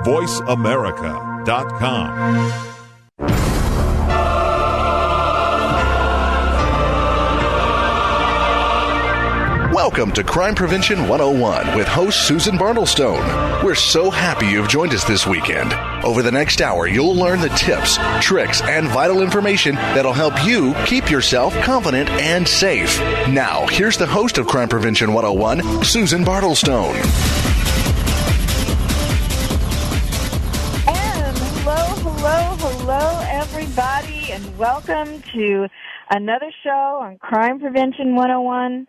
VoiceAmerica.com. Welcome to Crime Prevention 101 with host Susan Bartelstone. We're so happy you've joined us this weekend. Over the next hour, you'll learn the tips, tricks, and vital information that'll help you keep yourself confident and safe. Now, here's the host of Crime Prevention 101, Susan Bartelstone. And hello, everybody, and welcome to another show on Crime Prevention 101.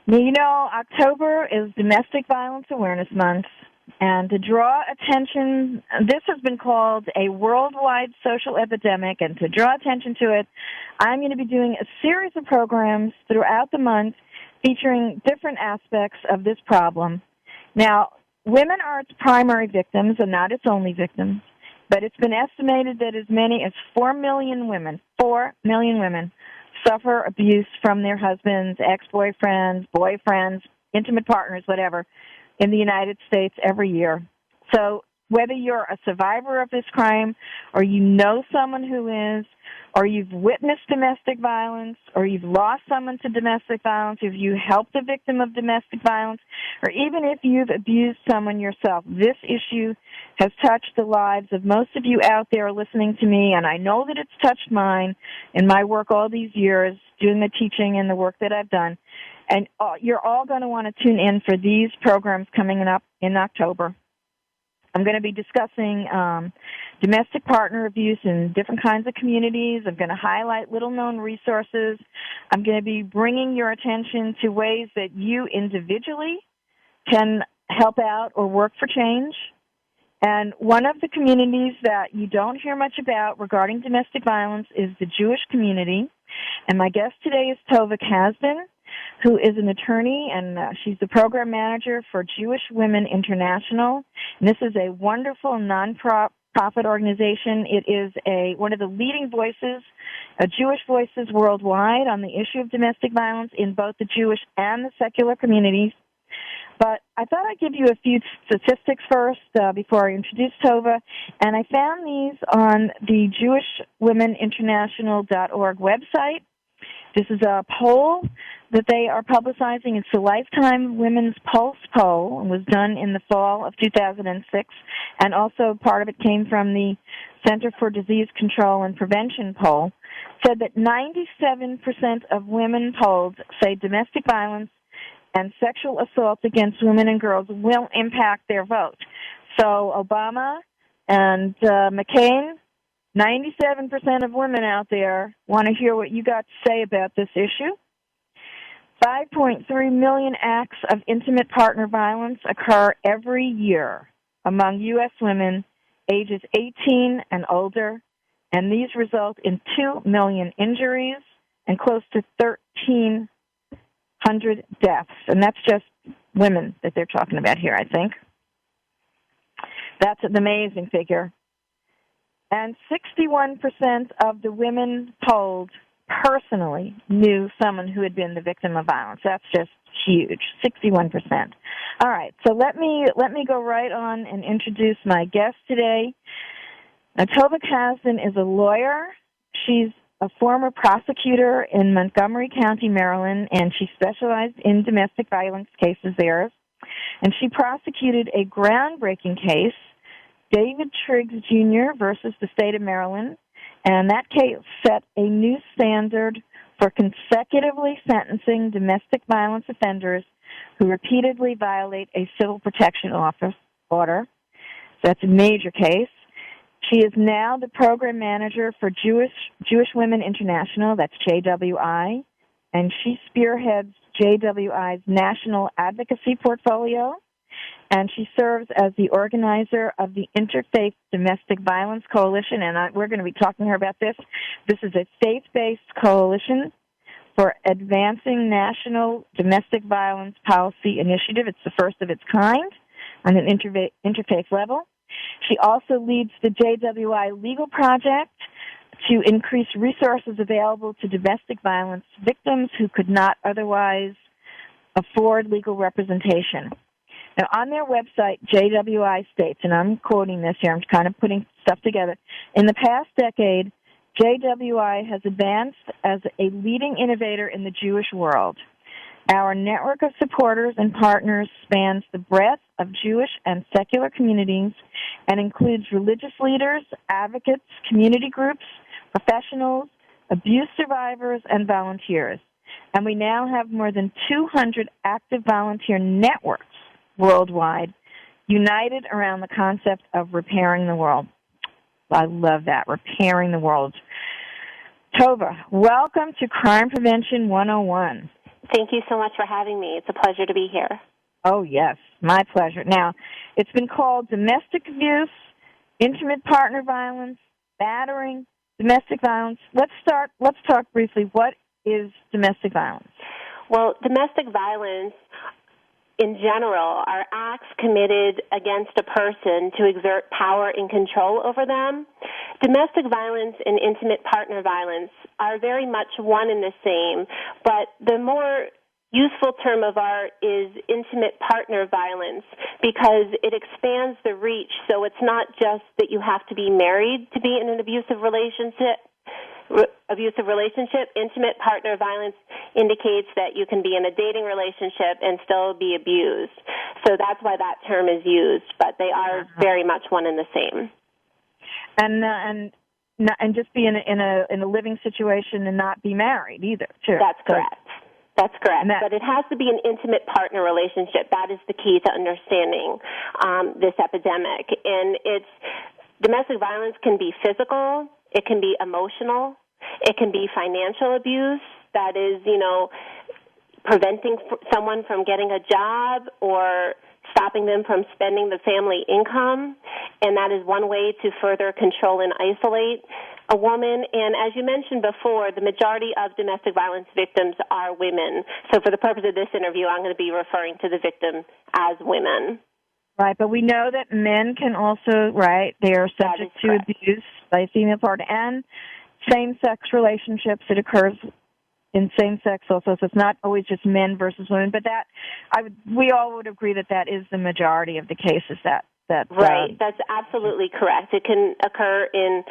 You know, October is Domestic Violence Awareness Month, and to draw attention, this has been called a worldwide social epidemic, and to draw attention to it, I'm going to be doing a series of programs throughout the month featuring different aspects of this problem. Now, women are its primary victims and not its only victims, but it's been estimated that as many as 4 million women suffer abuse from their husbands, ex-boyfriends, boyfriends, intimate partners, whatever, in the United States every year. So whether you're a survivor of this crime or you know someone who is, or you've witnessed domestic violence, or you've lost someone to domestic violence, if you helped a victim of domestic violence, or even if you've abused someone yourself, this issue has touched the lives of most of you out there listening to me, and I know that it's touched mine in my work all these years, doing the teaching and the work that I've done. And you're all going to want to tune in for these programs coming up in October. I'm going to be discussing domestic partner abuse in different kinds of communities. I'm going to highlight little-known resources. I'm going to be bringing your attention to ways that you individually can help out or work for change. And one of the communities that you don't hear much about regarding domestic violence is the Jewish community. And my guest today is Tovah Kasdin, who is an attorney, and she's the program manager for Jewish Women International. And this is a wonderful non-profit organization. It is one of the leading voices, Jewish voices worldwide on the issue of domestic violence in both the Jewish and the secular communities. But I thought I'd give you a few statistics first before I introduce Tovah, and I found these on the JewishWomenInternational.org website. This is a poll that they are publicizing. It's the Lifetime Women's Pulse poll. It was done in the fall of 2006, and also part of it came from the Center for Disease Control and Prevention poll. Said that 97% of women polled say domestic violence and sexual assault against women and girls will impact their vote. So Obama and McCain, 97% of women out there want to hear what you got to say about this issue. 5.3 million acts of intimate partner violence occur every year among U.S. women ages 18 and older, and these result in 2 million injuries and close to 1,300 deaths. And that's just women that they're talking about here, I think. That's an amazing figure. And 61% of the women polled personally knew someone who had been the victim of violence. That's just huge, 61%. All right, so let me go right on and introduce my guest today. Now, Tovah Kasdin is a lawyer. She's a former prosecutor in Montgomery County, Maryland, and she specialized in domestic violence cases there. And she prosecuted a groundbreaking case, David Triggs Jr. versus the state of Maryland, and that case set a new standard for consecutively sentencing domestic violence offenders who repeatedly violate a civil protection order. So that's a major case. She is now the program manager for Jewish Women International, that's JWI, and she spearheads JWI's national advocacy portfolio, and she serves as the organizer of the Interfaith Domestic Violence Coalition, and we're going to be talking to her about this. This is a faith-based coalition for advancing national domestic violence policy initiative. It's the first of its kind on an interfaith level. She also leads the JWI Legal Project to increase resources available to domestic violence victims who could not otherwise afford legal representation. Now, on their website, JWI states, and I'm quoting this here, I'm kind of putting stuff together, in the past decade, JWI has advanced as a leading innovator in the Jewish world. Our network of supporters and partners spans the breadth of Jewish and secular communities and includes religious leaders, advocates, community groups, professionals, abuse survivors, and volunteers. And we now have more than 200 active volunteer networks worldwide, united around the concept of repairing the world. I love that, repairing the world. Tovah, welcome to Crime Prevention 101. Thank you so much for having me. It's a pleasure to be here. Oh, yes, my pleasure. Now, it's been called domestic abuse, intimate partner violence, battering, domestic violence. Let's talk briefly. What is domestic violence? Well, domestic violence in general are acts committed against a person to exert power and control over them. Domestic violence and intimate partner violence are very much one and the same, but the more useful term of art is intimate partner violence because it expands the reach, so it's not just that you have to be married to be in an abusive relationship. Intimate partner violence indicates that you can be in a dating relationship and still be abused. So that's why that term is used, but they are very much one and the same. And just be in a living situation and not be married either. Sure. That's correct. That's correct. But it has to be an intimate partner relationship. That is the key to understanding this epidemic. And domestic violence can be physical. It can be emotional. It can be financial abuse. That is, preventing someone from getting a job or stopping them from spending the family income. And that is one way to further control and isolate a woman. And as you mentioned before, the majority of domestic violence victims are women. So for the purpose of this interview, I'm going to be referring to the victim as women. Right, but we know that men can also, they are subject to abuse by a female partner and same-sex relationships. It occurs in same-sex also, so it's not always just men versus women. But we all would agree that is the majority of the cases that right, that's absolutely correct. It can occur in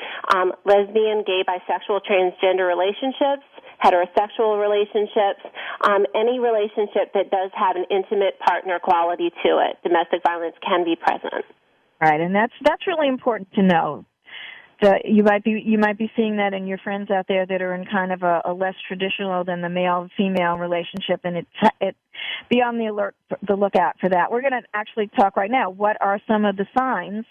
lesbian, gay, bisexual, transgender relationships, heterosexual relationships, any relationship that does have an intimate partner quality to it. Domestic violence can be present. Right, and that's really important to know. You might be seeing that in your friends out there that are in kind of a less traditional than the male-female relationship, and it be on the lookout for that. We're going to actually talk right now. What are some of the signs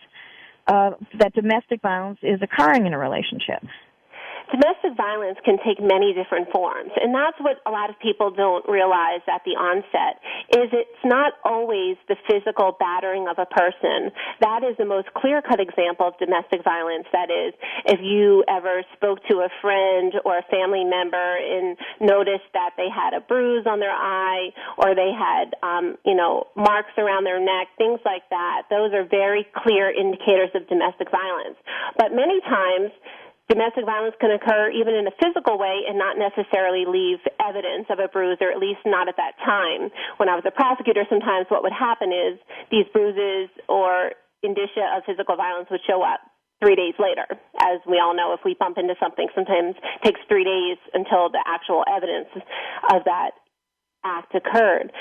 that domestic violence is occurring in a relationship? Domestic violence can take many different forms, and that's what a lot of people don't realize at the onset, is it's not always the physical battering of a person. That is the most clear-cut example of domestic violence. That is, if you ever spoke to a friend or a family member and noticed that they had a bruise on their eye or they had, marks around their neck, things like that, those are very clear indicators of domestic violence. But many times, domestic violence can occur even in a physical way and not necessarily leave evidence of a bruise, or at least not at that time. When I was a prosecutor, sometimes what would happen is these bruises or indicia of physical violence would show up 3 days later. As we all know, if we bump into something, sometimes it takes 3 days until the actual evidence of that act occurred.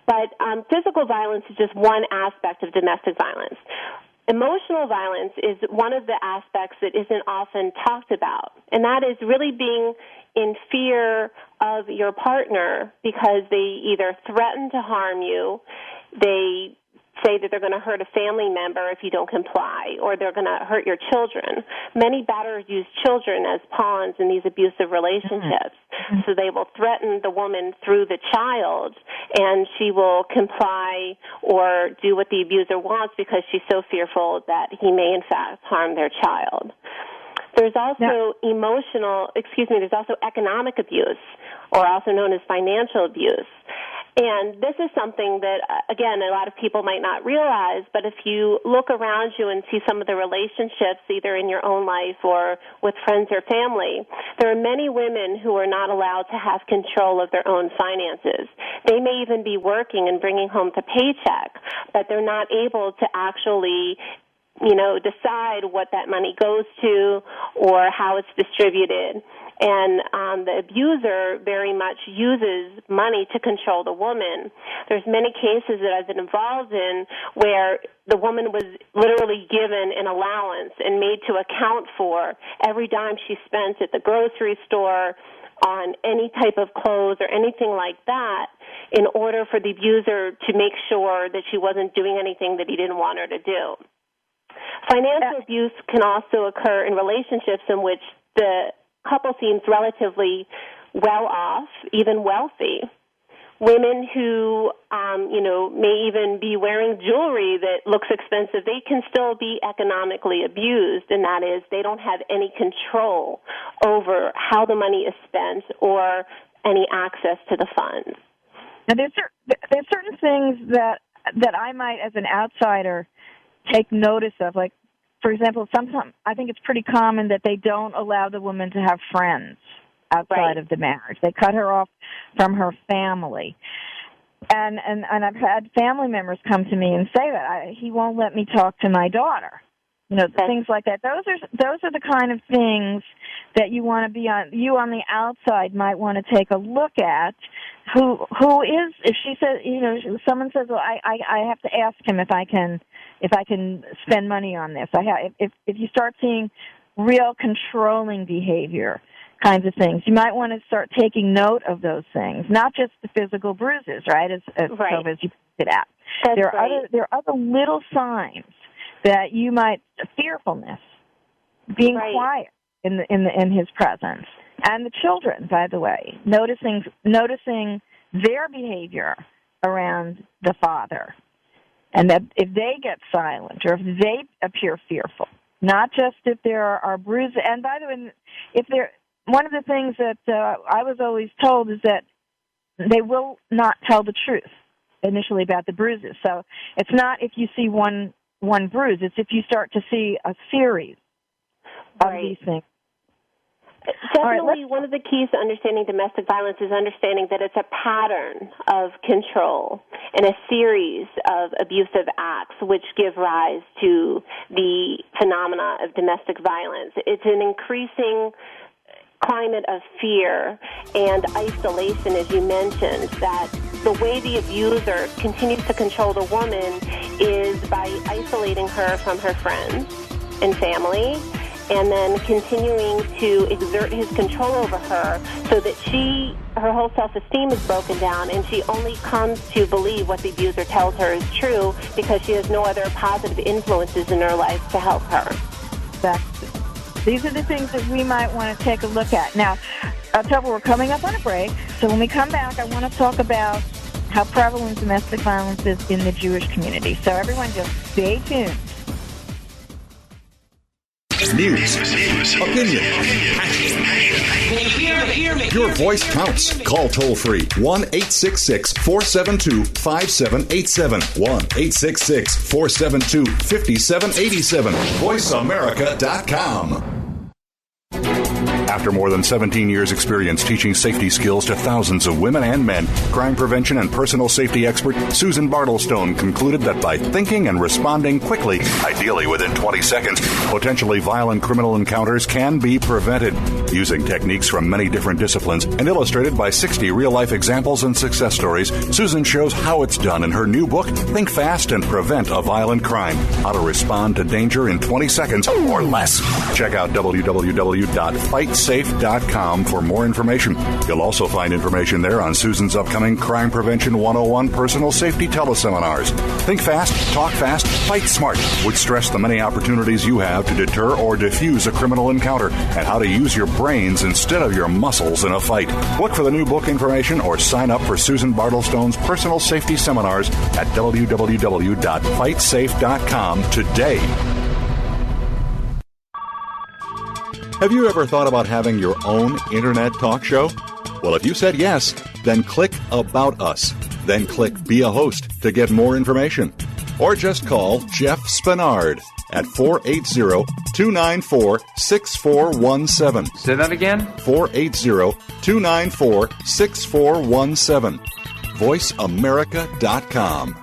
But physical violence is just one aspect of domestic violence. Emotional violence is one of the aspects that isn't often talked about, and that is really being in fear of your partner because they either threaten to harm you, they say that they're going to hurt a family member if you don't comply, or they're going to hurt your children. Many batterers use children as pawns in these abusive relationships. Mm-hmm. So they will threaten the woman through the child, and she will comply or do what the abuser wants because she's so fearful that he may, in fact, harm their child. There's also there's also economic abuse, or also known as financial abuse. And this is something that, again, a lot of people might not realize, but if you look around you and see some of the relationships, either in your own life or with friends or family, there are many women who are not allowed to have control of their own finances. They may even be working and bringing home the paycheck, but they're not able to actually decide what that money goes to or how it's distributed. And the abuser very much uses money to control the woman. There's many cases that I've been involved in where the woman was literally given an allowance and made to account for every dime she spent at the grocery store, on any type of clothes or anything like that, in order for the abuser to make sure that she wasn't doing anything that he didn't want her to do. Financial abuse can also occur in relationships in which the couple seems relatively well off, even wealthy. Women who, may even be wearing jewelry that looks expensive, they can still be economically abused, and that is they don't have any control over how the money is spent or any access to the funds. Now, there's certain things that I might, as an outsider, take notice of. Like, for example, sometimes I think it's pretty common that they don't allow the woman to have friends outside of the marriage. They cut her off from her family. And I've had family members come to me and say that he won't let me talk to my daughter. Things like that. Those are the kind of things that you want to be on. You on the outside might want to take a look at. Who is? If she says, someone says, well, I have to ask him if I can spend money on this. If you start seeing real controlling behavior kinds of things, you might want to start taking note of those things, not just the physical bruises, right? As you pointed out, there are other little signs that you might, fearfulness, being quiet in his presence, and the children, by the way, noticing their behavior around the father, and that if they get silent or if they appear fearful, not just if there are bruises. And by the way, one of the things that I was always told is that they will not tell the truth initially about the bruises. So it's not if you see one bruise, it's if you start to see a series of these things. Definitely, one of the keys to understanding domestic violence is understanding that it's a pattern of control and a series of abusive acts which give rise to the phenomena of domestic violence. It's an increasing climate of fear and isolation, as you mentioned, that the way the abuser continues to control the woman is by isolating her from her friends and family, and then continuing to exert his control over her so that her whole self-esteem is broken down, and she only comes to believe what the abuser tells her is true because she has no other positive influences in her life to help her. These are the things that we might want to take a look at. Now, Tovah, we're coming up on a break, so when we come back, I want to talk about how prevalent domestic violence is in the Jewish community. So everyone just stay tuned. News, opinion, your voice counts. Call toll-free 1-866-472-5787. 1-866-472-5787. VoiceAmerica.com. After more than 17 years' experience teaching safety skills to thousands of women and men, crime prevention and personal safety expert Susan Bartelstone concluded that by thinking and responding quickly, ideally within 20 seconds, potentially violent criminal encounters can be prevented. Using techniques from many different disciplines and illustrated by 60 real-life examples and success stories, Susan shows how it's done in her new book, Think Fast and Prevent a Violent Crime: How to Respond to Danger in 20 Seconds or Less. Check out www.fightsafe.com for more information. You'll also find information there on Susan's upcoming Crime Prevention 101 personal safety teleseminars. Think fast, talk fast, fight smart would stress the many opportunities you have to deter or defuse a criminal encounter and how to use your brains instead of your muscles in a fight. Look for the new book information or sign up for Susan Bartelstone's personal safety seminars at www.fightsafe.com today. Have you ever thought about having your own internet talk show? Well, if you said yes, then click About Us. Then click Be a Host to get more information. Or just call Jeff Spenard at 480-294-6417. Say that again? 480-294-6417. VoiceAmerica.com.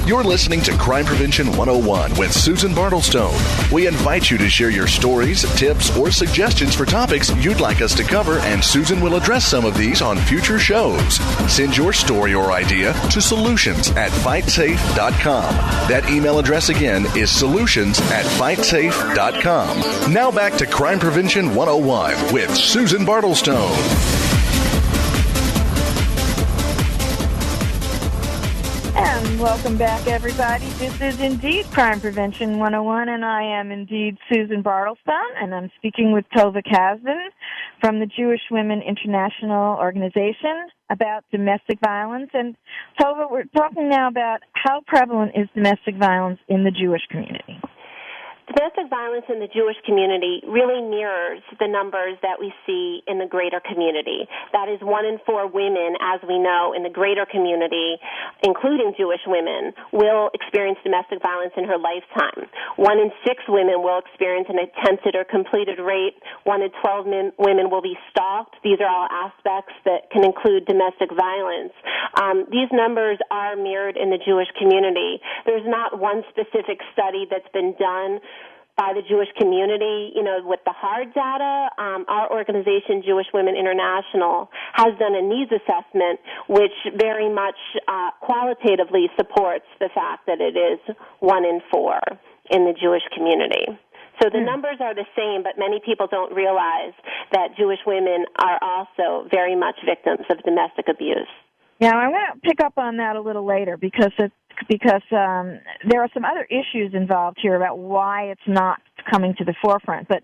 You're listening to Crime Prevention 101 with Susan Bartelstone. We invite you to share your stories, tips, or suggestions for topics you'd like us to cover, and Susan will address some of these on future shows. Send your story or idea to solutions@fightsafe.com. That email address again is solutions@fightsafe.com. Now back to Crime Prevention 101 with Susan Bartelstone. And welcome back, everybody. This is indeed Crime Prevention 101, and I am indeed Susan Bartelstone, and I'm speaking with Tovah Kasdin from the Jewish Women International Organization about domestic violence. And Tovah, we're talking now about how prevalent is domestic violence in the Jewish community. Domestic violence in the Jewish community really mirrors the numbers that we see in the greater community. That is 1 in 4 women, as we know, in the greater community, including Jewish women, will experience domestic violence in her lifetime. 1 in 6 women will experience an attempted or completed rape. 1 in 12 women will be stalked. These are all aspects that can include domestic violence. These numbers are mirrored in the Jewish community. There's not one specific study that's been done by the Jewish community, with the hard data. Our organization, Jewish Women International, has done a needs assessment which very much qualitatively supports the fact that it is 1 in 4 in the Jewish community. So the numbers are the same, but many people don't realize that Jewish women are also very much victims of domestic abuse. Now, I want to pick up on that a little later because there are some other issues involved here about why it's not coming to the forefront. But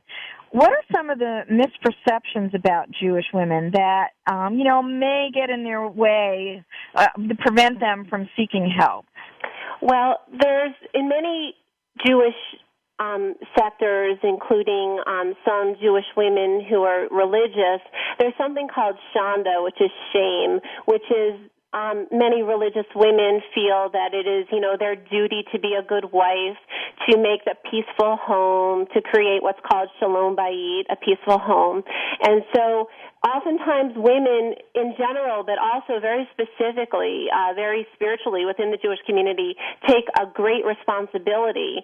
what are some of the misperceptions about Jewish women that, may get in their way to prevent them from seeking help? Well, there's, in many Jewish sectors, including some Jewish women who are religious, there's something called shanda, which is shame, which is many religious women feel that it is, their duty to be a good wife, to make a peaceful home, to create what's called shalom bayit, a peaceful home. And so oftentimes women in general, but also very specifically, very spiritually within the Jewish community, take a great responsibility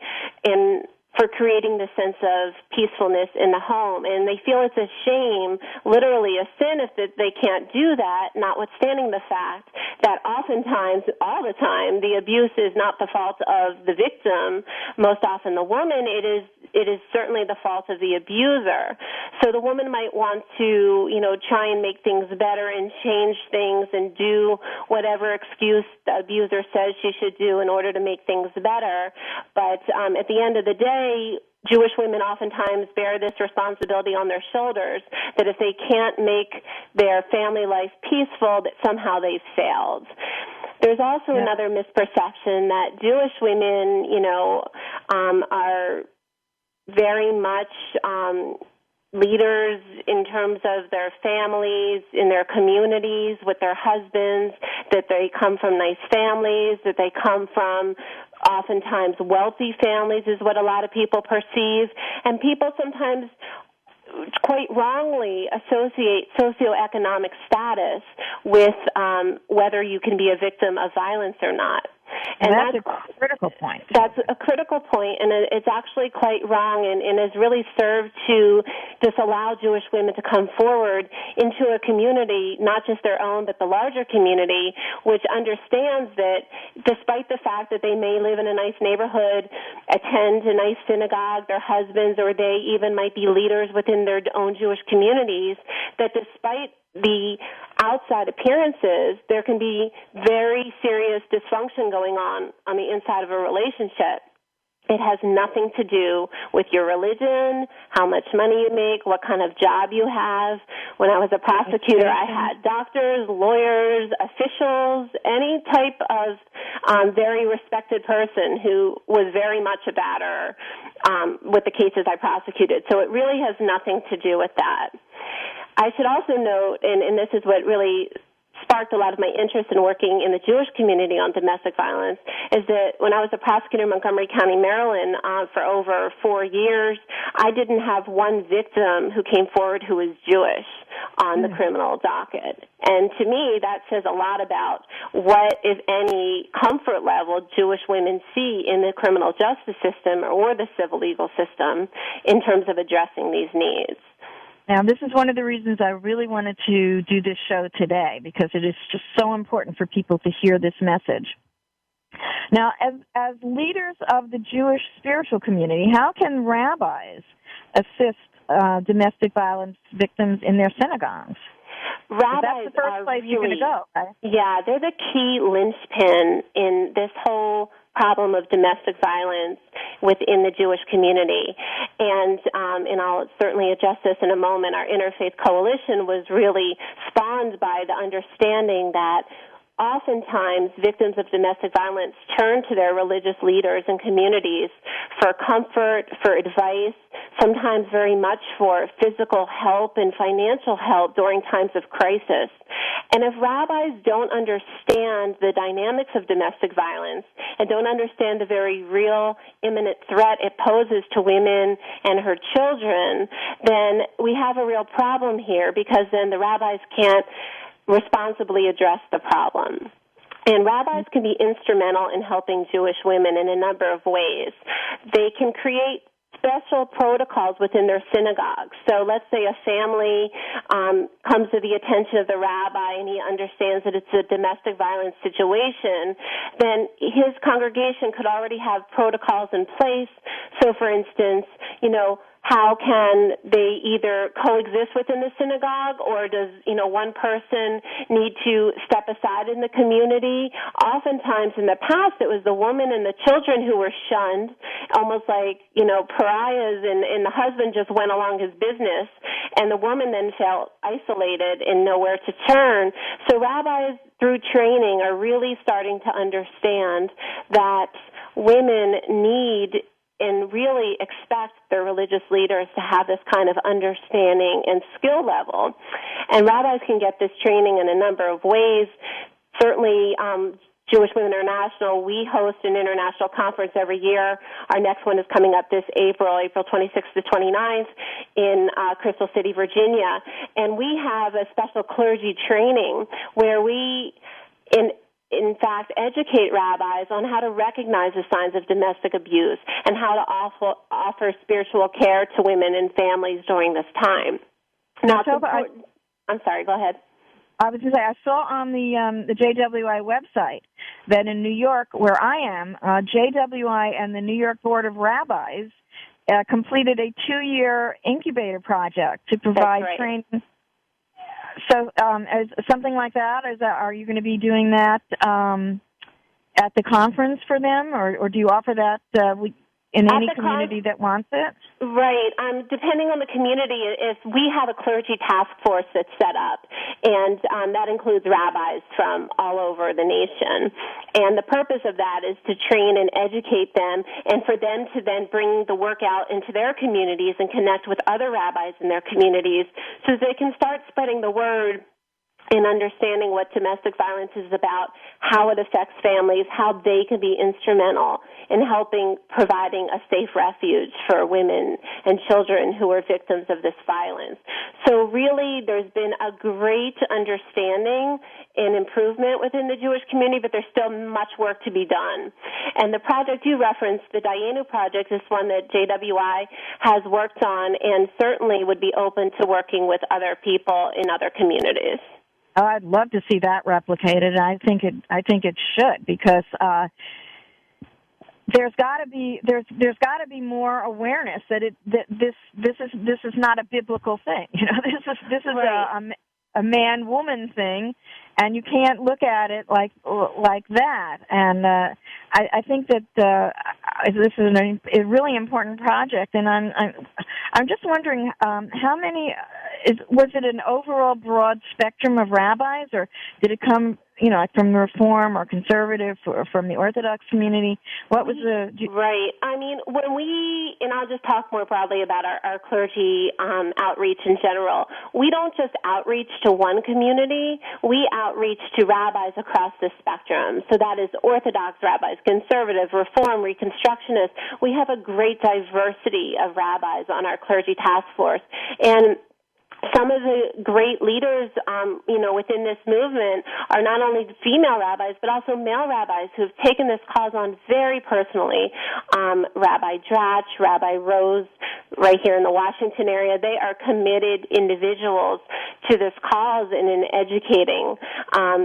for creating the sense of peacefulness in the home. And they feel it's a shame, literally a sin, if they can't do that, notwithstanding the fact that oftentimes, all the time, the abuse is not the fault of the victim, most often the woman. It is certainly the fault of the abuser. So the woman might want to, try and make things better and change things and do whatever excuse the abuser says she should do in order to make things better. But at the end of the day, Jewish women oftentimes bear this responsibility on their shoulders, that if they can't make their family life peaceful, that somehow they've failed. There's also another misperception that Jewish women, are very much leaders in terms of their families, in their communities, with their husbands, that they come from nice families, that they come from oftentimes wealthy families is what a lot of people perceive. And people sometimes quite wrongly associate socioeconomic status with whether you can be a victim of violence or not. And that's a critical point. That's a critical point, and it's actually quite wrong and has really served to disallow Jewish women to come forward into a community, not just their own, but the larger community, which understands that despite the fact that they may live in a nice neighborhood, attend a nice synagogue, their husbands, or they even might be leaders within their own Jewish communities, that despite the outside appearances, there can be very serious dysfunction going on the inside of a relationship. It has nothing to do with your religion, how much money you make, what kind of job you have. When I was a prosecutor, I had doctors, lawyers, officials, any type of very respected person who was very much a batterer with the cases I prosecuted. So it really has nothing to do with that. I should also note, and this is what really sparked a lot of my interest in working in the Jewish community on domestic violence, is that when I was a prosecutor in Montgomery County, Maryland, for over 4 years, I didn't have one victim who came forward who was Jewish on the criminal docket. And to me, that says a lot about what, if any, comfort level Jewish women see in the criminal justice system or the civil legal system in terms of addressing these needs. Now, this is one of the reasons I really wanted to do this show today, because it is just so important for people to hear this message. Now, as leaders of the Jewish spiritual community, how can rabbis assist domestic violence victims in their synagogues? Rabbis that's the first place you're going to go, right? Yeah, they're the key linchpin in this whole problem of domestic violence within the Jewish community. And I'll certainly address this in a moment. Our Interfaith Coalition was really spawned by the understanding that oftentimes victims of domestic violence turn to their religious leaders and communities for comfort, for advice, sometimes very much for physical help and financial help during times of crisis. And if rabbis don't understand the dynamics of domestic violence and don't understand the very real imminent threat it poses to women and her children, then we have a real problem here, because then the rabbis can't responsibly address the problem. And rabbis can be instrumental in helping Jewish women in a number of ways. They can create special protocols within their synagogues. So let's say a family comes to the attention of the rabbi and he understands that it's a domestic violence situation, then his congregation could already have protocols in place. So, for instance, how can they either coexist within the synagogue, or does, one person need to step aside in the community? Oftentimes in the past, it was the woman and the children who were shunned, almost like, pariahs, and the husband just went along his business, and the woman then felt isolated and nowhere to turn. So rabbis, through training, are really starting to understand that women need and really expect their religious leaders to have this kind of understanding and skill level. And rabbis can get this training in a number of ways. Certainly, Jewish Women International, we host an international conference every year. Our next one is coming up this April 26th to 29th in Crystal City, Virginia. And we have a special clergy training where we, in fact, educate rabbis on how to recognize the signs of domestic abuse and how to offer spiritual care to women and families during this time. Now, I'm sorry, go ahead. I was going to say, I saw on the JWI website that in New York, where I am, JWI and the New York Board of Rabbis completed a 2-year incubator project to provide training. So, as something like that, are you going to be doing that at the conference for them, or do you offer that in any community that wants it? Right. Depending on the community, if we have a clergy task force that's set up, and that includes rabbis from all over the nation. And the purpose of that is to train and educate them, and for them to then bring the work out into their communities and connect with other rabbis in their communities so they can start spreading the word in understanding what domestic violence is about, how it affects families, how they can be instrumental in helping providing a safe refuge for women and children who are victims of this violence. So really, there's been a great understanding and improvement within the Jewish community, but there's still much work to be done. And the project you referenced, the Dayenu Project, is one that JWI has worked on and certainly would be open to working with other people in other communities. Oh, I'd love to see that replicated. I think it should, because there's got to be more awareness that this is not a biblical thing. This is right. a man-woman thing, and you can't look at it like that. And I think that this is a really important project, and I'm just wondering how many was it an overall broad spectrum of rabbis, or did it come from Reform or conservative or from the Orthodox community? What was the... Right. I mean, and I'll just talk more broadly about our clergy outreach in general, we don't just outreach to one community, we outreach to rabbis across the spectrum. So that is Orthodox rabbis, conservative, Reform, Reconstructionists. We have a great diversity of rabbis on our clergy task force. And some of the great leaders, within this movement are not only female rabbis, but also male rabbis who have taken this cause on very personally. Rabbi Dratch, Rabbi Rose, right here in the Washington area, they are committed individuals to this cause and in educating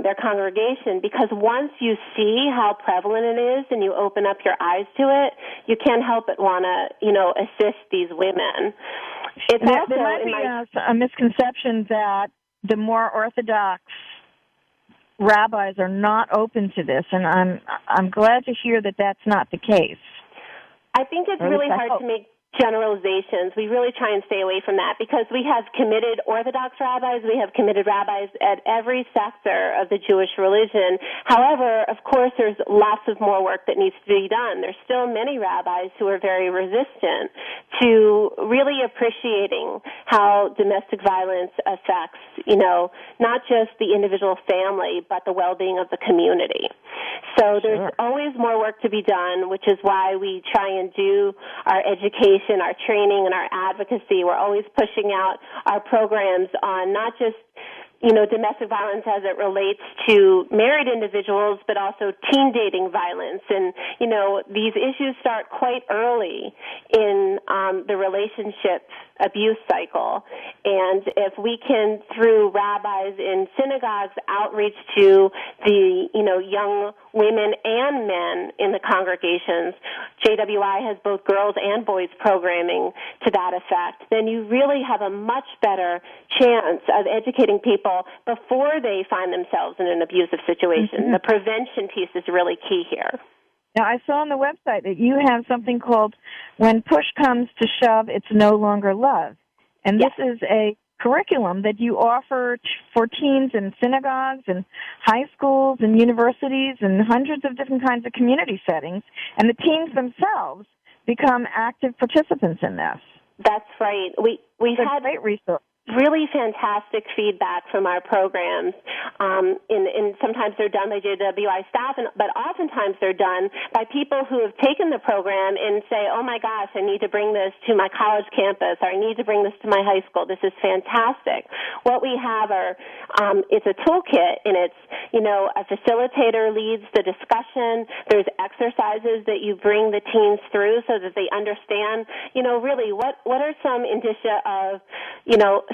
their congregation, because once you see how prevalent it is and you open up your eyes to it, you can't help but want to, assist these women. There might be a misconception that the more Orthodox rabbis are not open to this, and I'm glad to hear that that's not the case. I think it's really hard to make generalizations. We really try and stay away from that because we have committed Orthodox rabbis, we have committed rabbis at every sector of the Jewish religion. However, of course, there's lots of more work that needs to be done. There's still many rabbis who are very resistant to really appreciating how domestic violence affects, not just the individual family, but the well-being of the community. So there's always more work to be done, which is why we try and do our education, our training, and our advocacy. We're always pushing out our programs on not just domestic violence as it relates to married individuals, but also teen dating violence. And, these issues start quite early in the relationship abuse cycle. And if we can, through rabbis in synagogues, outreach to the, young women and men in the congregations, JWI has both girls and boys programming to that effect, then you really have a much better chance of educating people before they find themselves in an abusive situation. Mm-hmm. The prevention piece is really key here. Now, I saw on the website that you have something called When Push Comes to Shove, It's No Longer Love. And this is a curriculum that you offer for teens in synagogues and high schools and universities and hundreds of different kinds of community settings. And the teens themselves become active participants in this. That's right. We've had great resource. Really fantastic feedback from our programs. And sometimes they're done by JWI staff, but oftentimes they're done by people who have taken the program and say, oh my gosh, I need to bring this to my college campus, or I need to bring this to my high school. This is fantastic. What we have it's a toolkit, and it's, a facilitator leads the discussion. There's exercises that you bring the teens through so that they understand, really what are some indicia of,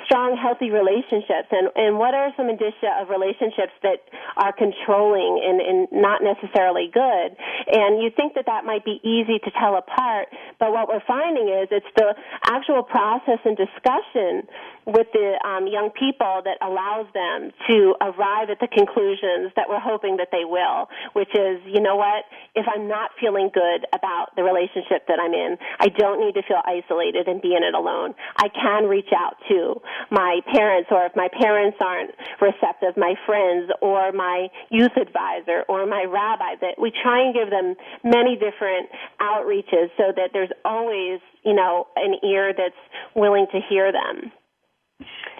strong, healthy relationships, and what are some indicia of relationships that are controlling and not necessarily good. And you think that might be easy to tell apart, but what we're finding is it's the actual process and discussion with the young people that allows them to arrive at the conclusions that we're hoping that they will, which is, if I'm not feeling good about the relationship that I'm in, I don't need to feel isolated and be in it alone. I can reach out to my parents, or if my parents aren't receptive, my friends or my youth advisor or my rabbi. That we try and give them many different outreaches so that there's always, an ear that's willing to hear them.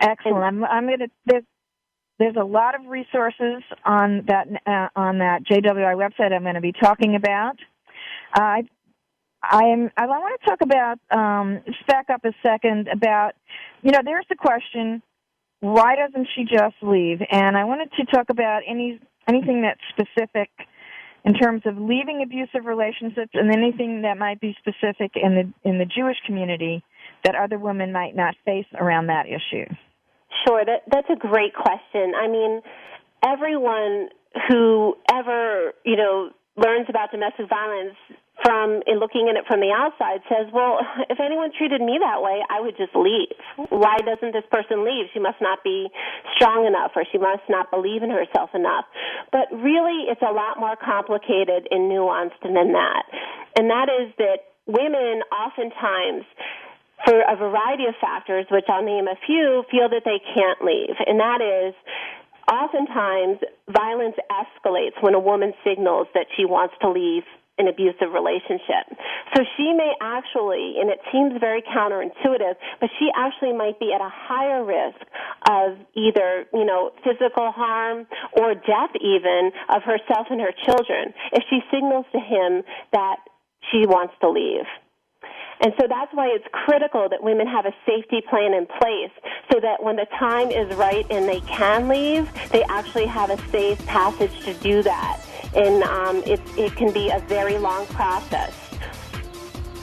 Excellent. There's a lot of resources on that JWI website I'm going to be talking about. I want to talk about, back up a second, about, there's the question, why doesn't she just leave? And I wanted to talk about anything that's specific in terms of leaving abusive relationships, and anything that might be specific in the Jewish community that other women might not face around that issue. Sure, that's a great question. I mean, everyone who ever, learns about domestic violence in looking at it from the outside says, well, if anyone treated me that way, I would just leave. Why doesn't this person leave? She must not be strong enough, or she must not believe in herself enough. But really, it's a lot more complicated and nuanced than that. And that is that women oftentimes, for a variety of factors, which I'll name a few, feel that they can't leave. And that is, oftentimes, violence escalates when a woman signals that she wants to leave an abusive relationship. So she may actually, and it seems very counterintuitive, but she actually might be at a higher risk of either, physical harm or death even of herself and her children if she signals to him that she wants to leave. And so that's why it's critical that women have a safety plan in place so that when the time is right and they can leave, they actually have a safe passage to do that. And it can be a very long process.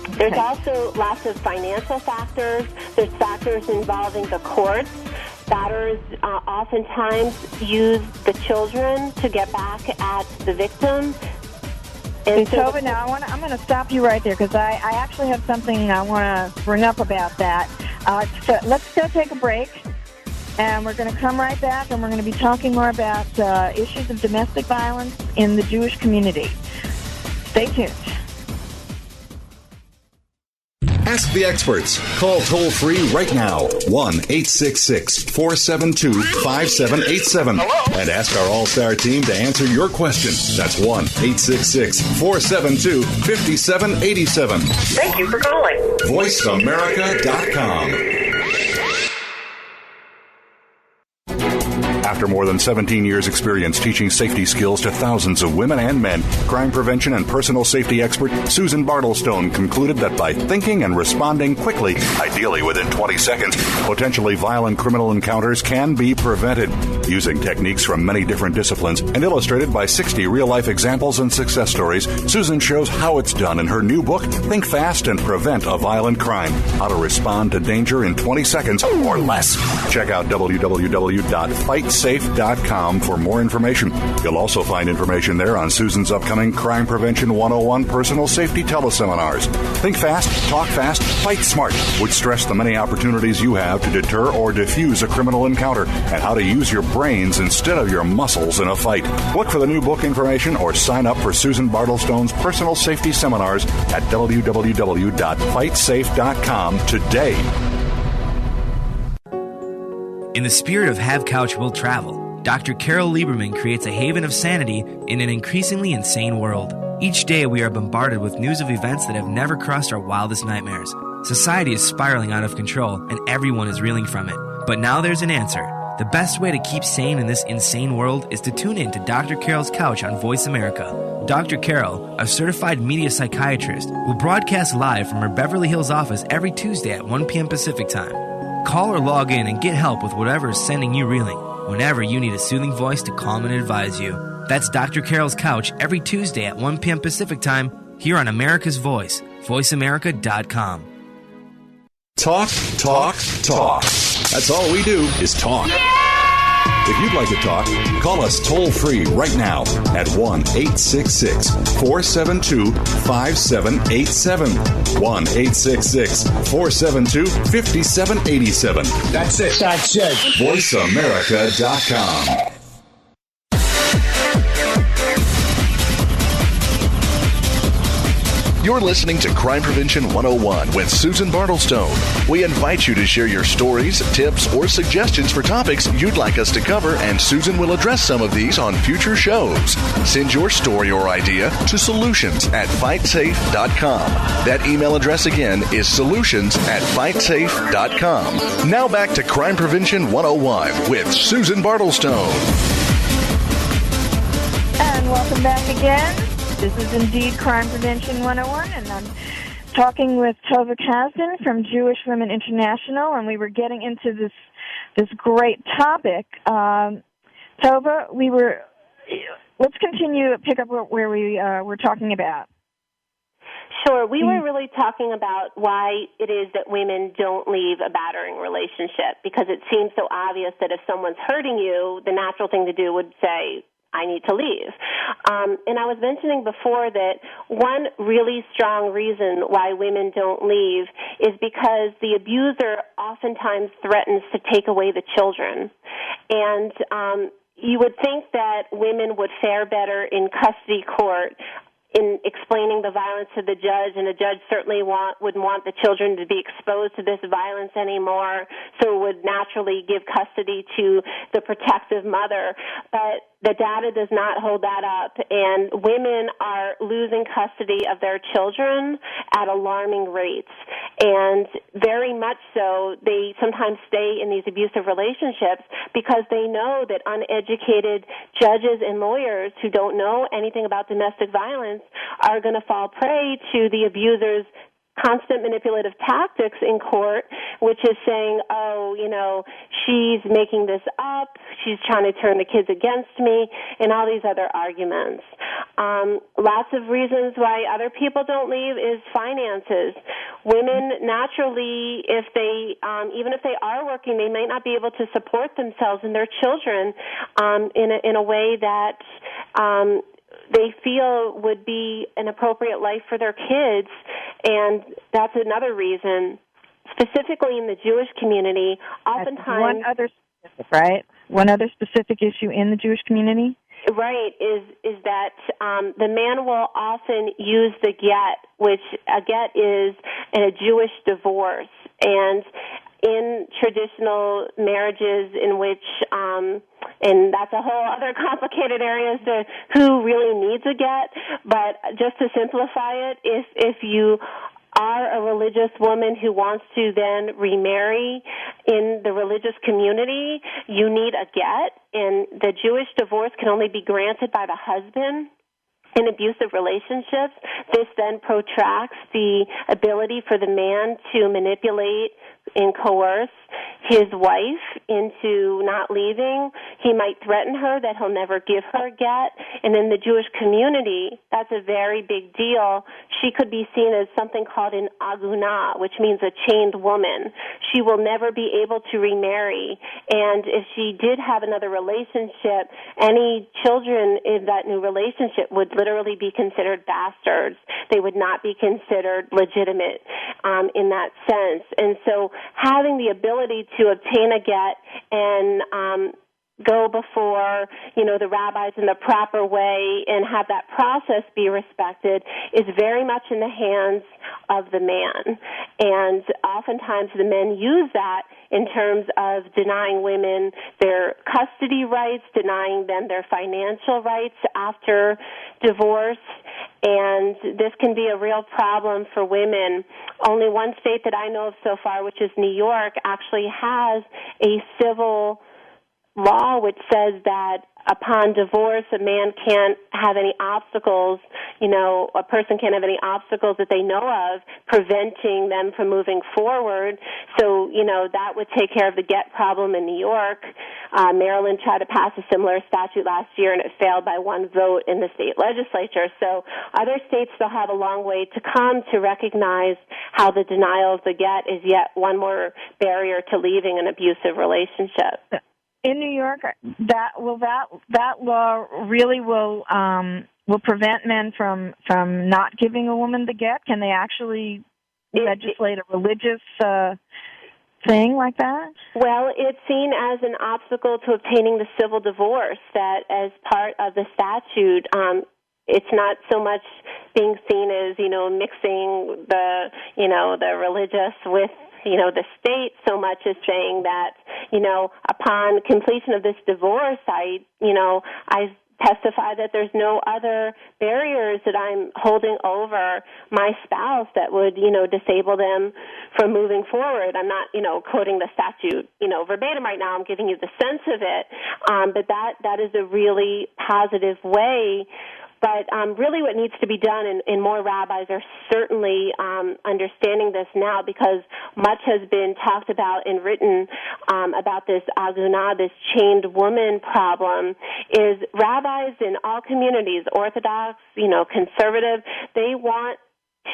There's also lots of financial factors. There's factors involving the courts. Batters oftentimes use the children to get back at the victim. And so Tovah, now I'm going to stop you right there because I actually have something I want to bring up about that. So let's go take a break, and we're going to come right back, and we're going to be talking more about issues of domestic violence in the Jewish community. Stay tuned. Ask the experts. Call toll-free right now, 1-866-472-5787. And ask our All-Star team to answer your question. That's 1-866-472-5787. Thank you for calling. VoiceAmerica.com. After more than 17 years' experience teaching safety skills to thousands of women and men, crime prevention and personal safety expert Susan Bartelstone concluded that by thinking and responding quickly, ideally within 20 seconds, potentially violent criminal encounters can be prevented. Using techniques from many different disciplines and illustrated by 60 real-life examples and success stories, Susan shows how it's done in her new book, Think Fast and Prevent a Violent Crime, How to Respond to Danger in 20 Seconds or Less. Check out www.fightsafe.com for more information. You'll also find information there on Susan's upcoming Crime Prevention 101 personal safety teleseminars. Think fast, talk fast, fight smart would stress the many opportunities you have to deter or defuse a criminal encounter and how to use your brains instead of your muscles in a fight. Look for the new book information or sign up for Susan Bartelstone's personal safety seminars at www.fightsafe.com today. In the spirit of Have Couch Will Travel, Dr. Carol Lieberman creates a haven of sanity in an increasingly insane world. Each day we are bombarded with news of events that have never crossed our wildest nightmares. Society is spiraling out of control and everyone is reeling from it. But now there's an answer. The best way to keep sane in this insane world is to tune in to Dr. Carol's Couch on Voice America. Dr. Carol, a certified media psychiatrist, will broadcast live from her Beverly Hills office every Tuesday at 1 p.m. Pacific Time. Call or log in and get help with whatever is sending you reeling, whenever you need a soothing voice to calm and advise you. That's Dr. Carol's Couch every Tuesday at 1 p.m. Pacific Time here on America's Voice, voiceamerica.com. Talk, talk, talk. That's all we do is talk. If you'd like to talk, call us toll-free right now at 1-866-472-5787. 1-866-472-5787. That's it. VoiceAmerica.com. You're listening to Crime Prevention 101 with Susan Bartelstone. We invite you to share your stories, tips, or suggestions for topics you'd like us to cover, and Susan will address some of these on future shows. Send your story or idea to solutions@fightsafe.com. That email address again is solutions@fightsafe.com. Now back to Crime Prevention 101 with Susan Bartelstone. And welcome back again. This is indeed Crime Prevention 101, and I'm talking with Tovah Kasdin from Jewish Women International, and we were getting into this great topic. Tovah, let's continue to pick up where we were talking about. Sure. We were really talking about why it is that women don't leave a battering relationship, because it seems so obvious that if someone's hurting you, the natural thing to do would say, I need to leave. And I was mentioning before that one really strong reason why women don't leave is because the abuser oftentimes threatens to take away the children. And you would think that women would fare better in custody court in explaining the violence to the judge, and the judge certainly wouldn't want the children to be exposed to this violence anymore, so would naturally give custody to the protective mother. But the data does not hold that up, and women are losing custody of their children at alarming rates. And very much so, they sometimes stay in these abusive relationships because they know that uneducated judges and lawyers who don't know anything about domestic violence are going to fall prey to the abuser's constant manipulative tactics in court, which is saying, oh, she's making this up, she's trying to turn the kids against me, and all these other arguments. Lots of reasons why other people don't leave is finances. Women naturally, if they, even if they are working, they may not be able to support themselves and their children in a way that they feel would be an appropriate life for their kids, and that's another reason. Specifically in the Jewish community, oftentimes... One other specific issue in the Jewish community? Right, is that the man will often use the get, which a get is a Jewish divorce, and in traditional marriages in which, and that's a whole other complicated area as to who really needs a get, but just to simplify it, if you are a religious woman who wants to then remarry in the religious community, you need a get, and the Jewish divorce can only be granted by the husband. In abusive relationships, this then protracts the ability for the man to manipulate and coerce his wife into not leaving. He might threaten her that he'll never give her a get. And in the Jewish community, that's a very big deal. She could be seen as something called an aguna, which means a chained woman. She will never be able to remarry. And if she did have another relationship, any children in that new relationship would literally be considered bastards. They would not be considered legitimate in that sense. And so having the ability to obtain a get and go before, the rabbis in the proper way and have that process be respected is very much in the hands of the man. And oftentimes the men use that in terms of denying women their custody rights, denying them their financial rights after divorce, and this can be a real problem for women. Only one state that I know of so far, which is New York, actually has a civil law which says that upon divorce, a man can't have any obstacles, a person can't have any obstacles that they know of preventing them from moving forward. So, that would take care of the get problem in New York. Maryland tried to pass a similar statute last year, and it failed by one vote in the state legislature. So other states still have a long way to come to recognize how the denial of the get is yet one more barrier to leaving an abusive relationship. In New York, that law really will prevent men from not giving a woman the get? Can they actually legislate a religious thing like that? Well, it's seen as an obstacle to obtaining the civil divorce, that as part of the statute, it's not so much being seen as, mixing the religious with the state, so much as saying that, upon completion of this divorce, I testify that there's no other barriers that I'm holding over my spouse that would, disable them from moving forward. I'm not, quoting the statute, verbatim right now. I'm giving you the sense of it. But that is a really positive way. But really what needs to be done, and more rabbis are certainly understanding this now, because much has been talked about and written about this aguna, this chained woman problem, is rabbis in all communities, Orthodox, conservative, they want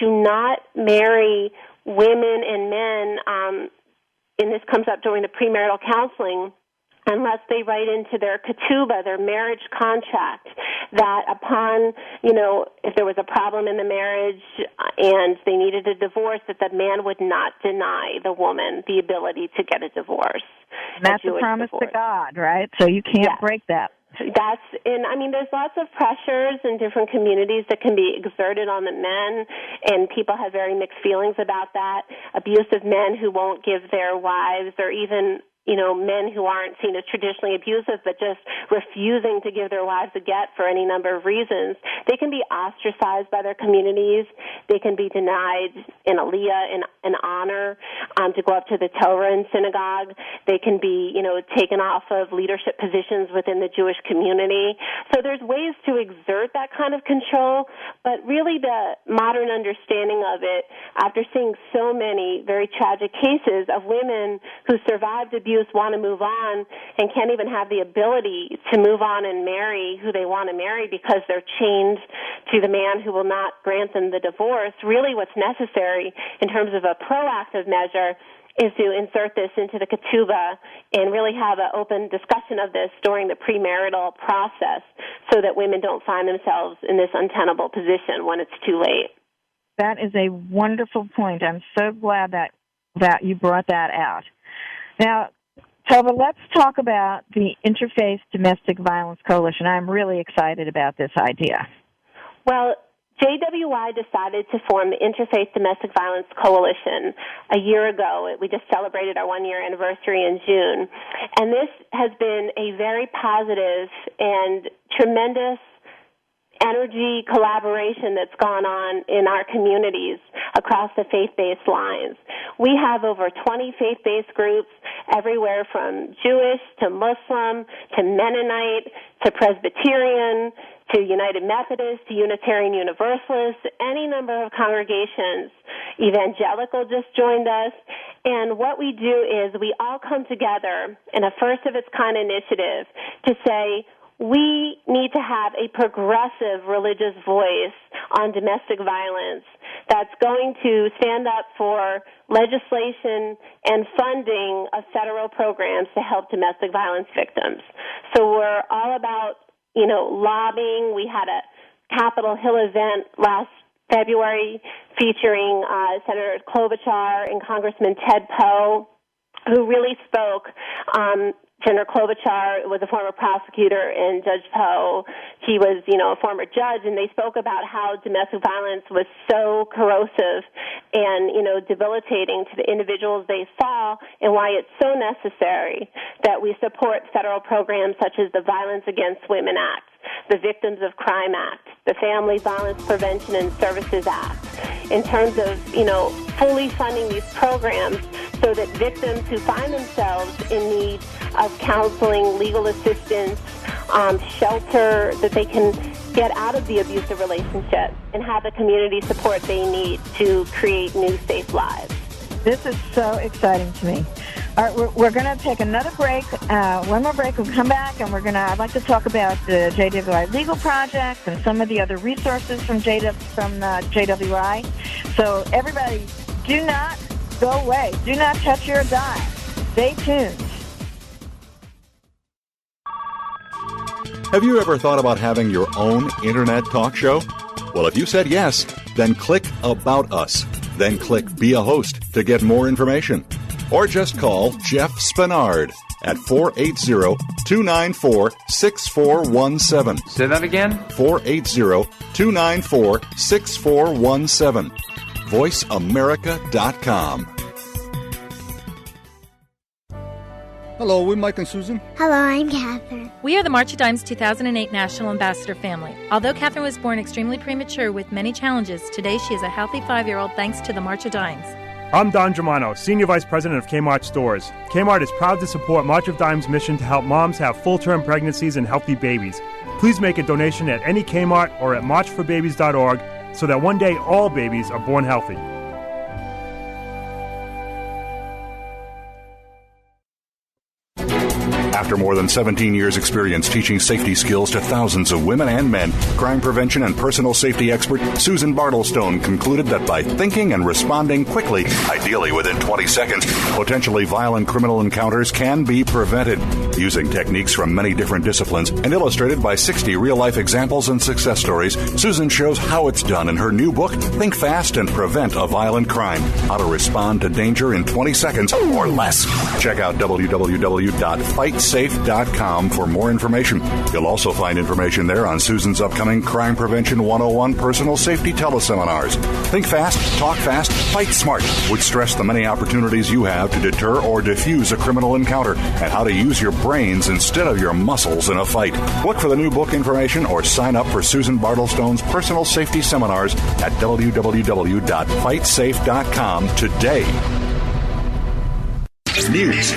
to not marry women and men, and this comes up during the premarital counseling, unless they write into their ketubah, their marriage contract, that upon, if there was a problem in the marriage and they needed a divorce, that the man would not deny the woman the ability to get a divorce. And that's a promise to God, right? So you can't break that. There's lots of pressures in different communities that can be exerted on the men, and people have very mixed feelings about that. Abusive men who won't give their wives, or even men who aren't seen as traditionally abusive but just refusing to give their wives a get for any number of reasons, they can be ostracized by their communities. They can be denied an aliyah, an honor, to go up to the Torah in synagogue. They can be, taken off of leadership positions within the Jewish community. So there's ways to exert that kind of control, but really the modern understanding of it, after seeing so many very tragic cases of women who survived abuse, want to move on and can't even have the ability to move on and marry who they want to marry because they're chained to the man who will not grant them the divorce. Really what's necessary in terms of a proactive measure is to insert this into the ketubah and really have an open discussion of this during the premarital process so that women don't find themselves in this untenable position when it's too late. That is a wonderful point. I'm so glad that you brought that out. Now, Tovah, let's talk about the Interfaith Domestic Violence Coalition. I'm really excited about this idea. Well, JWI decided to form the Interfaith Domestic Violence Coalition a year ago. We just celebrated our one-year anniversary in June. And this has been a very positive and tremendous energy collaboration that's gone on in our communities across the faith-based lines. We have over 20 faith-based groups, everywhere from Jewish to Muslim to Mennonite to Presbyterian to United Methodist to Unitarian Universalist, any number of congregations. Evangelical just joined us. And what we do is we all come together in a first-of-its-kind initiative to say, we need to have a progressive religious voice on domestic violence that's going to stand up for legislation and funding of federal programs to help domestic violence victims. So we're all about, lobbying. We had a Capitol Hill event last February featuring Senator Klobuchar and Congressman Ted Poe, who really spoke. Senator Klobuchar was a former prosecutor, and Judge Poe, he was, a former judge, and they spoke about how domestic violence was so corrosive and, debilitating to the individuals they saw, and why it's so necessary that we support federal programs such as the Violence Against Women Act, the Victims of Crime Act, the Family Violence Prevention and Services Act, in terms of, fully funding these programs so that victims who find themselves in need of counseling, legal assistance, shelter, that they can get out of the abusive relationship and have the community support they need to create new, safe lives. This is so exciting to me. All right, we're going to take another break. One more break. We'll come back, and I'd like to talk about the JWI Legal Project and some of the other resources from JWI. So everybody, do not go away. Do not touch your dial. Stay tuned. Have you ever thought about having your own internet talk show? Well, if you said yes, then click About Us. Then click Be a Host to get more information. Or just call Jeff Spinard at 480-294-6417. Say that again? 480-294-6417. VoiceAmerica.com. Hello, we're Mike and Susan. Hello, I'm Catherine. We are the March of Dimes 2008 National Ambassador family. Although Catherine was born extremely premature with many challenges, today she is a healthy 5-year-old thanks to the March of Dimes. I'm Don Germano, Senior Vice President of Kmart Stores. Kmart is proud to support March of Dimes' mission to help moms have full-term pregnancies and healthy babies. Please make a donation at any Kmart or at marchforbabies.org so that one day all babies are born healthy. After more than 17 years' experience teaching safety skills to thousands of women and men, crime prevention and personal safety expert Susan Bartelstone concluded that by thinking and responding quickly, ideally within 20 seconds, potentially violent criminal encounters can be prevented. Using techniques from many different disciplines and illustrated by 60 real-life examples and success stories, Susan shows how it's done in her new book, Think Fast and Prevent a Violent Crime: How to Respond to Danger in 20 Seconds or Less. Check out www.fightsafe.com for more information. You'll also find information there on Susan's upcoming Crime Prevention 101 personal safety teleseminars. Think fast, talk fast, fight smart, which stress the many opportunities you have to deter or defuse a criminal encounter and how to use your brains instead of your muscles in a fight. Look for the new book information or sign up for Susan Bartelstone's personal safety seminars at www.fightsafe.com today. News,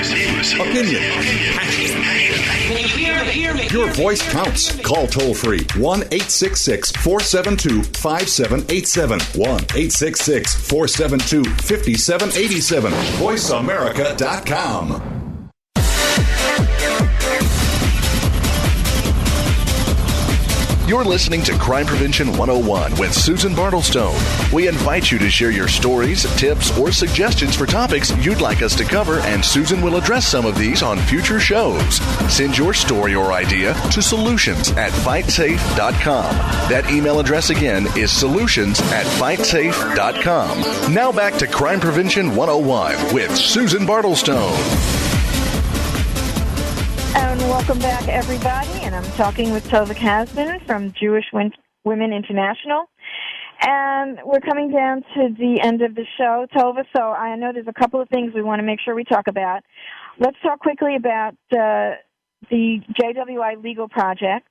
opinion, passion. Your voice counts. Call toll-free 1-866-472-5787. 1-866-472-5787. VoiceAmerica.com. You're listening to Crime Prevention 101 with Susan Bartelstone. We invite you to share your stories, tips, or suggestions for topics you'd like us to cover, and Susan will address some of these on future shows. Send your story or idea to solutions@fightsafe.com. That email address again is solutions@fightsafe.com. Now back to Crime Prevention 101 with Susan Bartelstone. And welcome back, everybody. And I'm talking with Tovah Kasdin from Jewish Women International. And we're coming down to the end of the show, Tovah, so I know there's a couple of things we want to make sure we talk about. Let's talk quickly about the JWI Legal Project.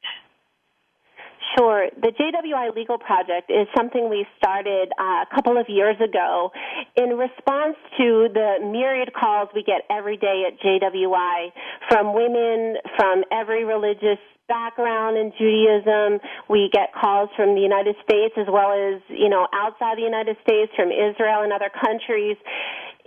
Sure. The JWI Legal Project is something we started a couple of years ago in response to the myriad calls we get every day at JWI from women from every religious background in Judaism. We get calls from the United States as well as, outside the United States, from Israel and other countries.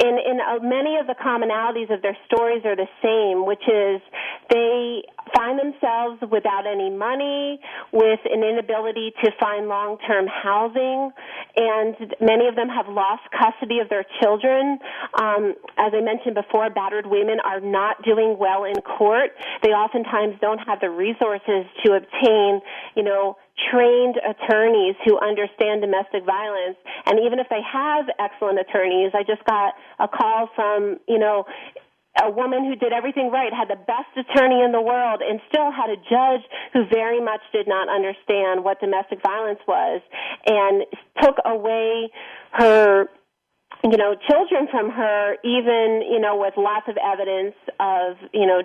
And many of the commonalities of their stories are the same, which is they find themselves without any money, with an inability to find long-term housing, and many of them have lost custody of their children. As I mentioned before, battered women are not doing well in court. They oftentimes don't have the resources to obtain, trained attorneys who understand domestic violence. And even if they have excellent attorneys, I just got a call from, a woman who did everything right, had the best attorney in the world, and still had a judge who very much did not understand what domestic violence was and took away her children from her, even, with lots of evidence of,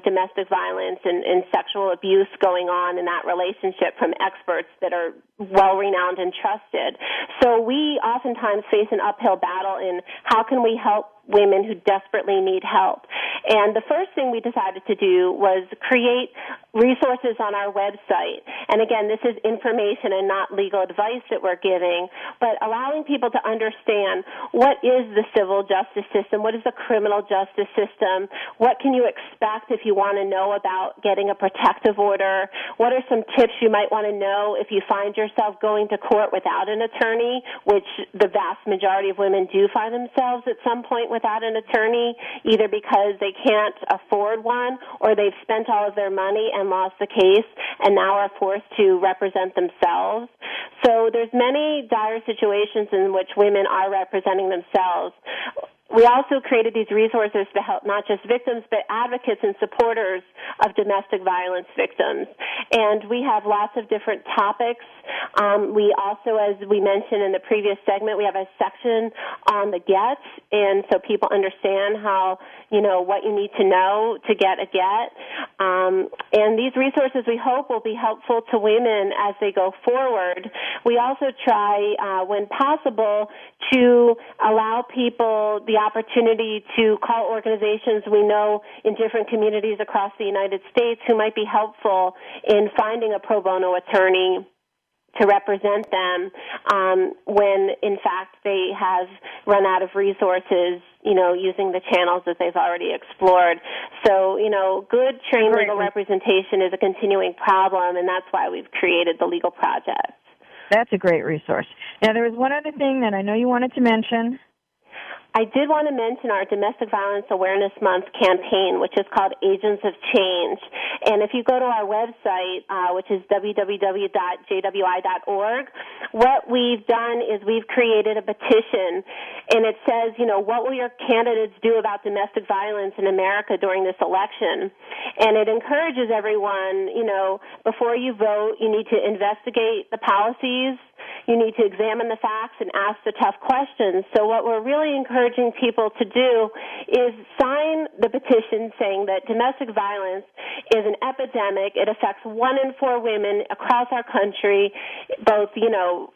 domestic violence and sexual abuse going on in that relationship from experts that are well-renowned and trusted. So we oftentimes face an uphill battle in how can we help women who desperately need help. And the first thing we decided to do was create resources on our website. And again, this is information and not legal advice that we're giving, but allowing people to understand what is the civil justice system, what is the criminal justice system, what can you expect if you want to know about getting a protective order, what are some tips you might want to know if you find yourself going to court without an attorney, which the vast majority of women do find themselves at some point without an attorney, either because they can't afford one or they've spent all of their money and lost the case and now are forced to represent themselves. So there's many dire situations in which women are representing themselves. We also created these resources to help not just victims, but advocates and supporters of domestic violence victims. And we have lots of different topics. We also, as we mentioned in the previous segment, we have a section on the get, and so people understand how, what you need to know to get a get. And these resources, we hope, will be helpful to women as they go forward. We also try, when possible, to allow people the opportunity to call organizations we know in different communities across the United States who might be helpful in finding a pro bono attorney to represent them when, in fact, they have run out of resources, using the channels that they've already explored. So, good trained Great. legal representation is a continuing problem, and that's why we've created the Legal Project. That's a great resource. Now, there was one other thing that I know you wanted to mention. I did want to mention our Domestic Violence Awareness Month campaign, which is called Agents of Change. And if you go to our website, which is www.jwi.org, what we've done is we've created a petition, and it says, what will your candidates do about domestic violence in America during this election? And it encourages everyone, before you vote, you need to investigate the policies, you need to examine the facts and ask the tough questions. So what we're really encouraging people to do is sign the petition saying that domestic violence is an epidemic. It affects 1 in 4 women across our country, both,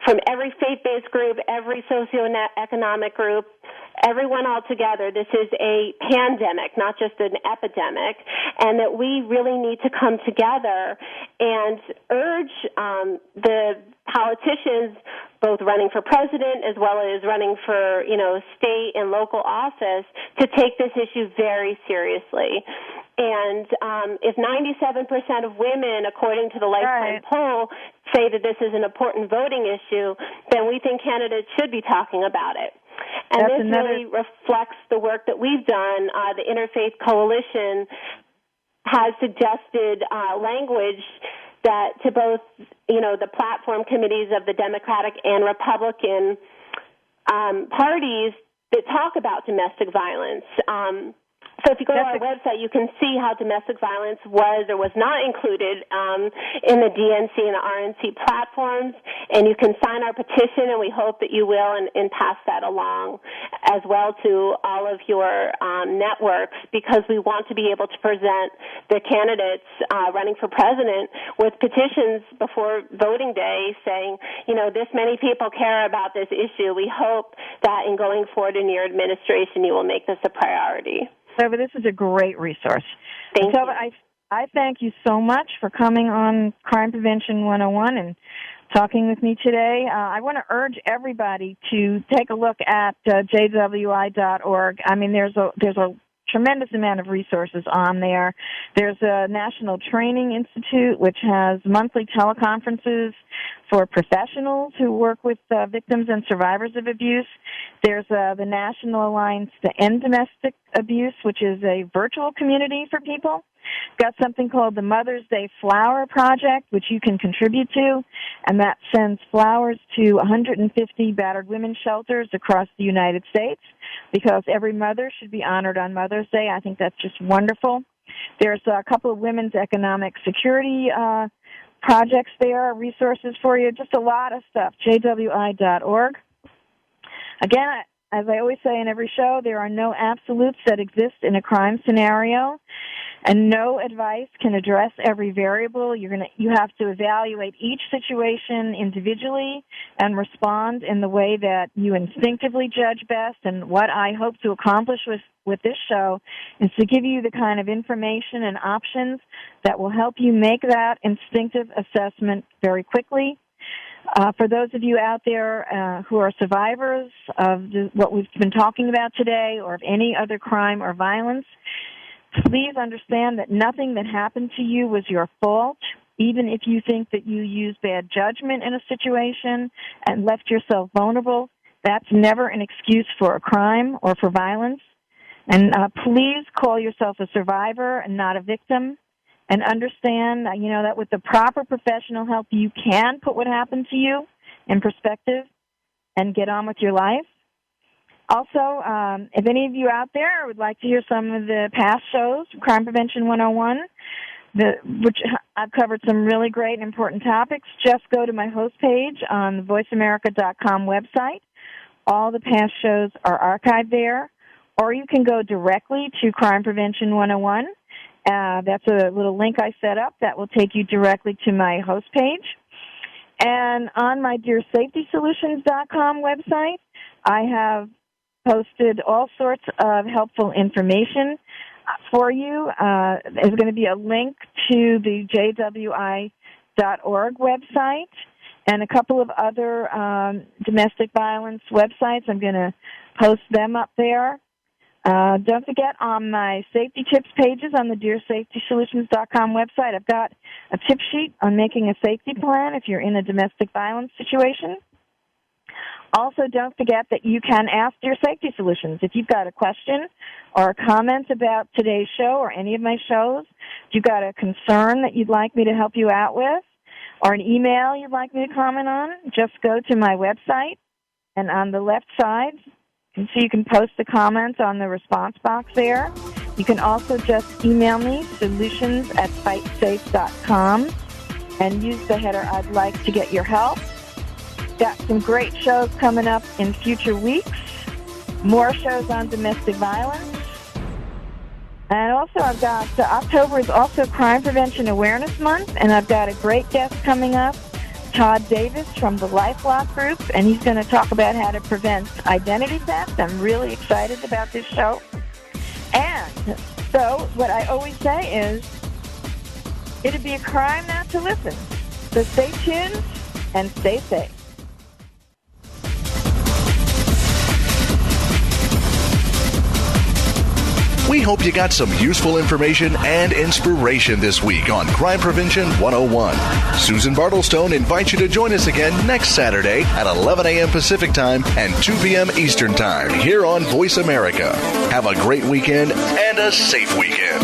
from every faith-based group, every socioeconomic group, everyone all together. This is a pandemic, not just an epidemic, and that we really need to come together and urge the politicians, both running for president as well as running for, state and local office, to take this issue very seriously. And if 97% of women, according to the Lifetime poll, say that this is an important voting issue, then we think candidates should be talking about it. And this really reflects the work that we've done. The Interfaith Coalition has suggested language that to both, the platform committees of the Democratic and Republican parties that talk about domestic violence. So if you go to our website, you can see how domestic violence was or was not included in the DNC and the RNC platforms, and you can sign our petition, and we hope that you will and pass that along as well to all of your networks, because we want to be able to present the candidates running for president with petitions before voting day saying, this many people care about this issue. We hope that in going forward in your administration, you will make this a priority. Tovah, this is a great resource. Thank you. I thank you so much for coming on Crime Prevention 101 and talking with me today. I want to urge everybody to take a look at jwi.org. I mean, there's a tremendous amount of resources on there. There's a National Training Institute, which has monthly teleconferences for professionals who work with victims and survivors of abuse. There's the National Alliance to End Domestic Abuse, which is a virtual community for people. Got something called the Mother's Day Flower Project, which you can contribute to, and that sends flowers to 150 battered women's shelters across the United States, because every mother should be honored on Mother's Day. I think that's just wonderful. There's a couple of women's economic security projects there, resources for you, just a lot of stuff, jwi.org. Again, as I always say in every show, there are no absolutes that exist in a crime scenario, and no advice can address every variable. You have to evaluate each situation individually and respond in the way that you instinctively judge best. And what I hope to accomplish with this show is to give you the kind of information and options that will help you make that instinctive assessment very quickly. For those of you out there who are survivors of what we've been talking about today, or of any other crime or violence, please understand that nothing that happened to you was your fault. Even if you think that you used bad judgment in a situation and left yourself vulnerable, that's never an excuse for a crime or for violence. And please call yourself a survivor and not a victim. And understand, that with the proper professional help, you can put what happened to you in perspective and get on with your life. Also, if any of you out there would like to hear some of the past shows, Crime Prevention 101, which I've covered some really great and important topics, just go to my host page on the voiceamerica.com website. All the past shows are archived there. Or you can go directly to Crime Prevention 101. That's a little link I set up that will take you directly to my host page. And on my DearSafetySolutions.com website, I have posted all sorts of helpful information for you. There's going to be a link to the jwi.org website and a couple of other domestic violence websites. I'm going to post them up there. Don't forget, on my safety tips pages on the DearSafetySolutions.com website, I've got a tip sheet on making a safety plan if you're in a domestic violence situation. Also, don't forget that you can ask Dear Safety Solutions. If you've got a question or a comment about today's show or any of my shows, if you've got a concern that you'd like me to help you out with, or an email you'd like me to comment on, just go to my website, and on the left side, you can see you can post the comments on the response box there. You can also just email me, solutions@fightsafe.com, and use the header, I'd like to get your help. Got some great shows coming up in future weeks. More shows on domestic violence. And also I've got, October is also Crime Prevention Awareness Month, and I've got a great guest coming up, Todd Davis from the LifeLock Group, and he's going to talk about how to prevent identity theft. I'm really excited about this show. And so what I always say is, it'd be a crime not to listen. So stay tuned and stay safe. We hope you got some useful information and inspiration this week on Crime Prevention 101. Susan Bartelstone invites you to join us again next Saturday at 11 a.m. Pacific Time and 2 p.m. Eastern Time here on Voice America. Have a great weekend and a safe weekend.